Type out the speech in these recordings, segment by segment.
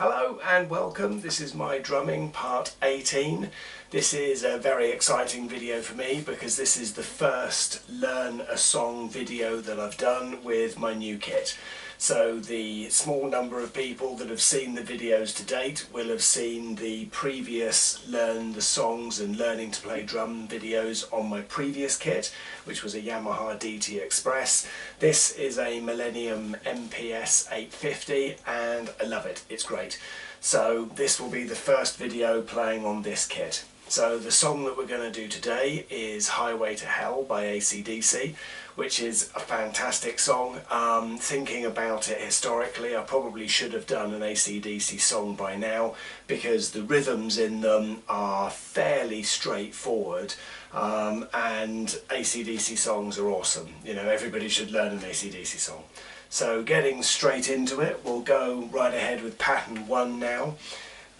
Hello and welcome. This is my drumming part 18. This is a very exciting video for me because this is the first learn a song video that I've done with my new kit. So the small number of people that have seen the videos to date will have seen the previous learn the songs and learning to play drum videos on my previous kit, which was a Yamaha DT Express. This is a Millenium MPS 850 and I love it, it's great. So this will be the first video playing on this kit. So the song that we're going to do today is Highway to Hell by AC/DC, which is a fantastic song. Thinking about it historically, I probably should have done an AC/DC song by now because the rhythms in them are fairly straightforward, and AC/DC songs are awesome. You know, everybody should learn an AC/DC song. So getting straight into it, we'll go right ahead with pattern 1 now.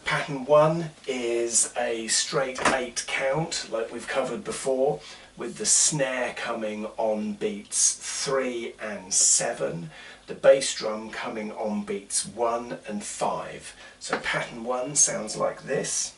Pattern 1 is a straight 8 count like we've covered before, with the snare coming on beats 3 and 7, the bass drum coming on beats 1 and 5. So pattern 1 sounds like this.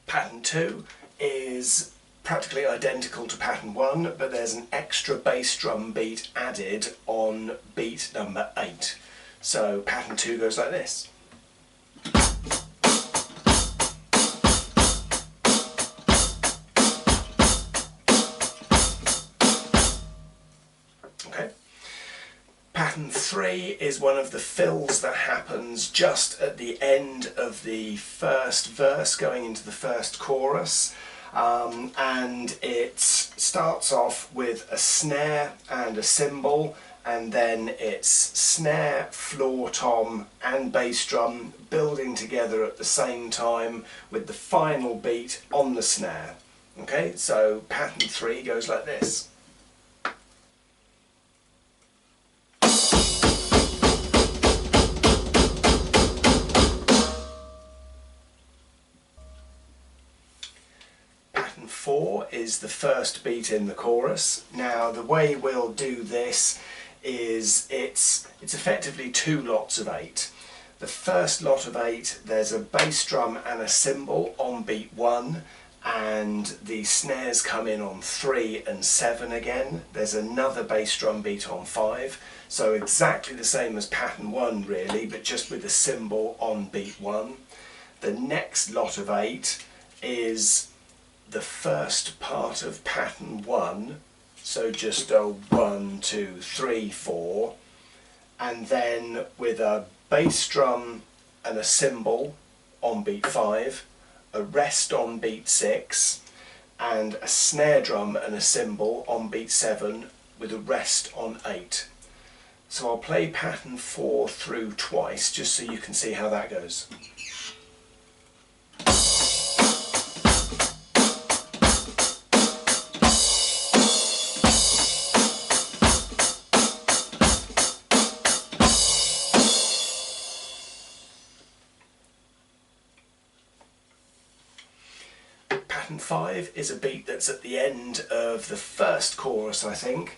Pattern 2 is practically identical to pattern 1, but there's an extra bass drum beat added on beat number 8. So pattern 2 goes like this. Okay. Pattern 3 is one of the fills that happens just at the end of the first verse going into the first chorus. And it starts off with a snare and a cymbal, and then it's snare, floor tom and bass drum building together at the same time with the final beat on the snare. Okay, so pattern 3 goes like this. Pattern 4 is the first beat in the chorus. Now the way we'll do this is it's effectively 2 lots of 8. The first lot of 8, there's a bass drum and a cymbal on beat 1, and the snares come in on 3 and 7 again. There's another bass drum beat on 5, so exactly the same as pattern 1 really, but just with the cymbal on beat 1. The next lot of 8 is the first part of pattern 1, so just a 1, 2, 3, 4, and then with a bass drum and a cymbal on beat 5, a rest on beat 6, and a snare drum and a cymbal on beat 7 with a rest on 8. So I'll play pattern 4 through twice just so you can see how that goes. Pattern 5 is a beat that's at the end of the first chorus, I think.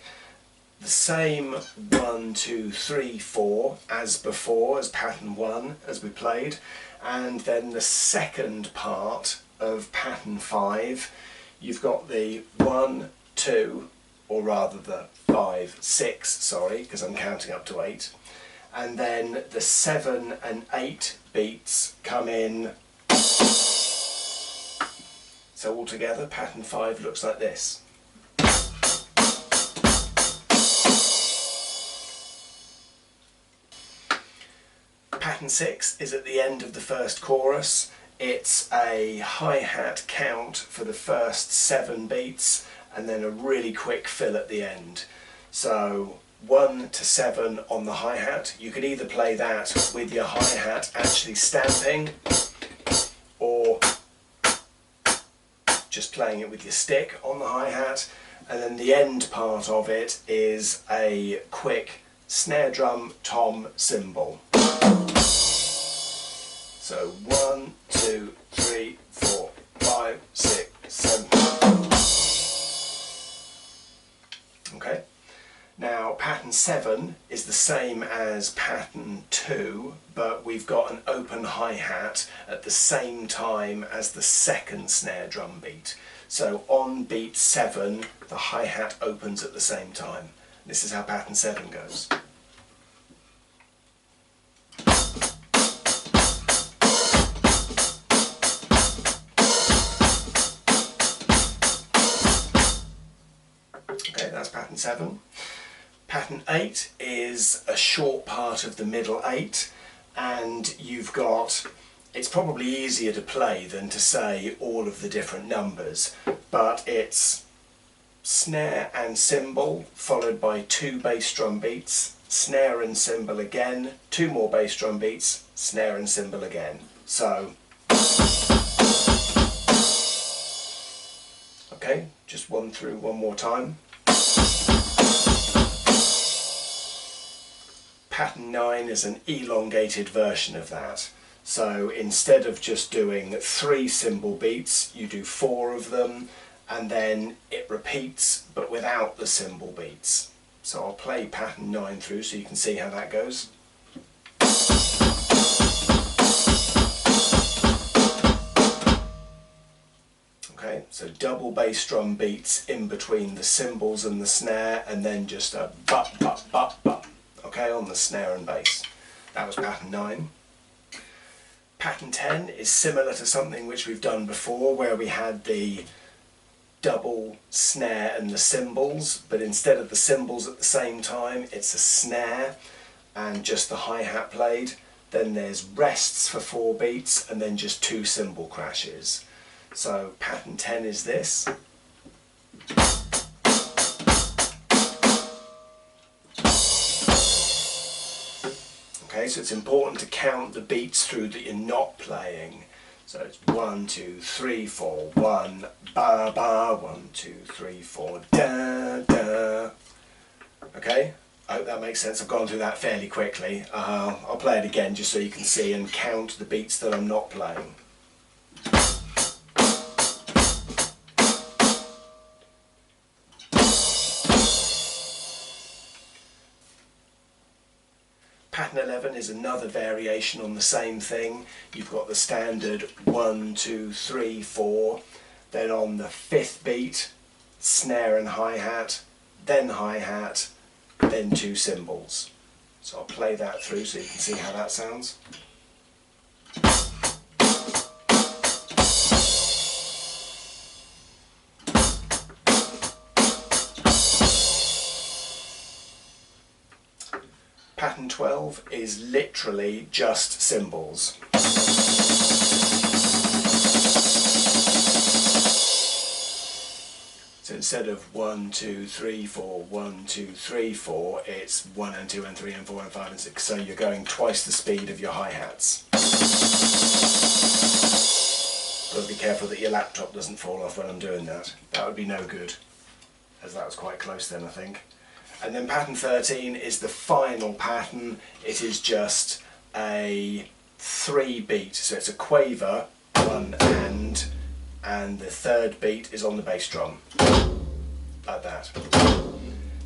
The same 1, 2, 3, 4 as before, as pattern 1, as we played. And then the second part of pattern 5, you've got the 1, 2, or rather the 5, 6, sorry, because I'm counting up to 8. And then the 7 and 8 beats come in. So altogether, pattern 5 looks like this. Pattern 6 is at the end of the first chorus. It's a hi-hat count for the first 7 beats and then a really quick fill at the end. So 1 to 7 on the hi-hat. You could either play that with your hi-hat actually stamping, or just playing it with your stick on the hi-hat, and then the end part of it is a quick snare drum, tom, cymbal. So 1, 2, 3, 4, 5, 5, 6, 7. Okay. Now pattern 7 is the same as pattern 2, but we've got an open hi-hat at the same time as the second snare drum beat. So on beat 7 the hi-hat opens at the same time. This is how pattern 7 goes. Okay, that's pattern 7. Pattern 8 is a short part of the middle 8, and you've got, it's probably easier to play than to say all of the different numbers, but it's snare and cymbal followed by 2 bass drum beats, snare and cymbal again, 2 more bass drum beats, snare and cymbal again. So, okay, just one through one more time. Pattern 9 is an elongated version of that. So instead of just doing 3 cymbal beats, you do 4 of them, and then it repeats but without the cymbal beats. So I'll play pattern 9 through so you can see how that goes. Okay, so double bass drum beats in between the cymbals and the snare, and then just a but, okay, on the snare and bass. That was pattern 9. Pattern 10 is similar to something which we've done before, where we had the double snare and the cymbals, but instead of the cymbals at the same time, it's a snare and just the hi-hat played. Then there's rests for 4 beats, and then just 2 cymbal crashes. So pattern 10 is this. Okay, so it's important to count the beats through that you're not playing. So it's 1, 2, 3, 4, 1, ba ba, 1, 2, 3, 4, da da. Okay, I hope that makes sense. I've gone through that fairly quickly. I'll play it again just so you can see and count the beats that I'm not playing. Pattern 11 is another variation on the same thing. You've got the standard 1, 2, 3, 4, then on the 5th beat, snare and hi-hat, then hi-hat, then 2 cymbals. So I'll play that through so you can see how that sounds. Pattern 12 is literally just cymbals. So instead of 1, 2, 3, 4, 1, 2, 3, 4, it's 1 and 2 and 3 and 4 and 5 and 6. So you're going twice the speed of your hi-hats. Got to be careful that your laptop doesn't fall off when I'm doing that. That would be no good, as that was quite close then, I think. And then pattern 13 is the final pattern. It is just a 3 beat, so it's a quaver, 1 and the 3rd beat is on the bass drum, like that.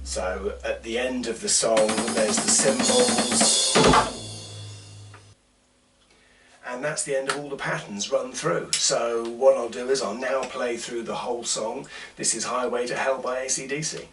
So at the end of the song there's the cymbals, and that's the end of all the patterns run through. So what I'll do is I'll now play through the whole song. This is Highway to Hell by AC/DC.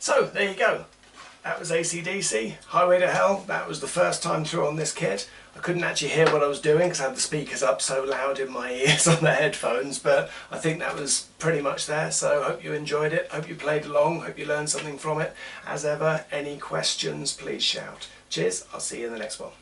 So there you go. That was AC/DC, Highway to Hell. That was the first time through on this kit. I couldn't actually hear what I was doing because I had the speakers up so loud in my ears on the headphones, but I think that was pretty much there. So I hope you enjoyed it, hope you played along, hope you learned something from it. As ever, any questions, please shout. Cheers, I'll see you in the next one.